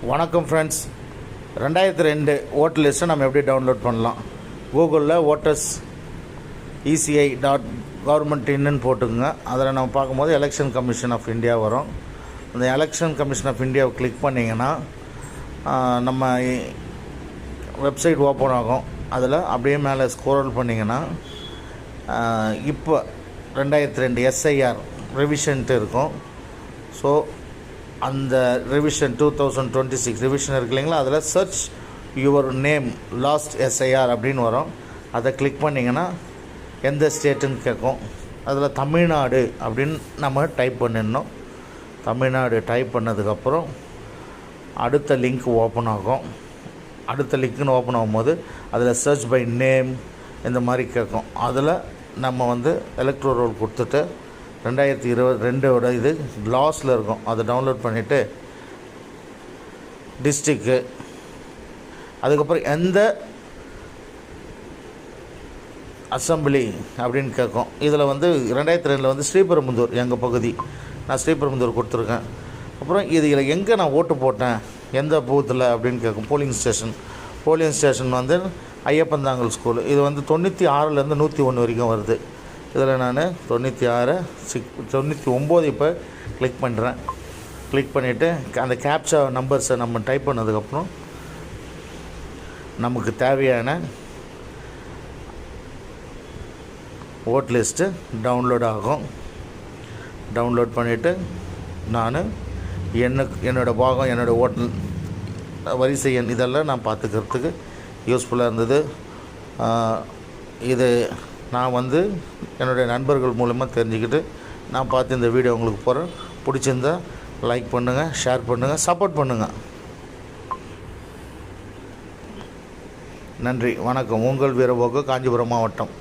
வணக்கம் friends. 2002 voter லிஸ்ட்டை நம்ம எப்படி டவுன்லோட் பண்ணலாம்? கூகுளில் ஓட்டர்ஸ் ECI.government.in போட்டுக்குங்க. அதில் நம்ம பார்க்கும்போது எலெக்ஷன் கமிஷன் ஆஃப் இந்தியா வரும். அந்த எலெக்ஷன் கமிஷன் ஆஃப் இந்தியாவை கிளிக் பண்ணிங்கன்னா நம்ம வெப்சைட் ஓப்பன் ஆகும். அதில் அப்படியே மேலே ஸ்க்ரோல் பண்ணிங்கன்னா இப்போ 2002 SIR ரிவிஷன்ட்டு இருக்கும். ஸோ அந்த ரிவிஷன் 2026 ரிவிஷன் இருக்கு இல்லைங்களா, அதில் search your name last SIR அப்படின்னு வரும். அதை கிளிக் பண்ணிங்கன்னா எந்த ஸ்டேட்டுன்னு கேட்கும். அதில் தமிழ்நாடு அப்படின்னு நம்ம டைப் பண்ணிடணும். தமிழ்நாடு டைப் பண்ணதுக்கப்புறம் அடுத்த லிங்க் ஓப்பன் ஆகும். அடுத்த லிங்க்னு ஓப்பன் ஆகும்போது அதில் சர்ச் பை நேம் இந்த மாதிரி கேட்கும். அதில் நம்ம எலக்ட்ரல் ரோல் கொடுத்துட்டு 2022 இது லாஸ்டில் இருக்கும். அதை டவுன்லோட் பண்ணிவிட்டு டிஸ்ட்ரிக்கு, அதுக்கப்புறம் எந்த அசம்பிளி அப்படின்னு கேட்கும். இதில் 2002 ஸ்ரீபெரும்புதூர் எங்கள் பகுதி, நான் ஸ்ரீபெரும்புதூர் கொடுத்துருக்கேன். அப்புறம் இதில் எங்கே நான் ஓட்டு போட்டேன், எந்த பூத்தில் அப்படின்னு கேட்கும். Polling station Ayyappanthangal school. இது 96லேருந்து 101 வரைக்கும் வருது. இதில் நான் 99 இப்போ கிளிக் பண்ணுறேன். கிளிக் பண்ணிவிட்டு அந்த கேப்சா நம்பர்ஸை நம்ம டைப் பண்ணதுக்கப்புறம் நமக்கு தேவையான ஓட் லிஸ்ட்டு டவுன்லோட் ஆகும். டவுன்லோட் பண்ணிவிட்டு நான் என்னோடய பாகம், என்னோடய ஓட்டல் வரிசை எண் இதெல்லாம் நான் பார்த்துக்கிறதுக்கு யூஸ்ஃபுல்லாக இருந்தது. இது நான் என்னுடைய நண்பர்கள் மூலமாக தெரிஞ்சுக்கிட்டு நான் பார்த்து இந்த வீடியோ உங்களுக்கு போகிறேன். பிடிச்சிருந்தா லைக் பண்ணுங்கள், ஷேர் பண்ணுங்கள், சப்போர்ட் பண்ணுங்கள். நன்றி, வணக்கம். உங்கள் வீரபோக்கு, காஞ்சிபுரம் மாவட்டம்.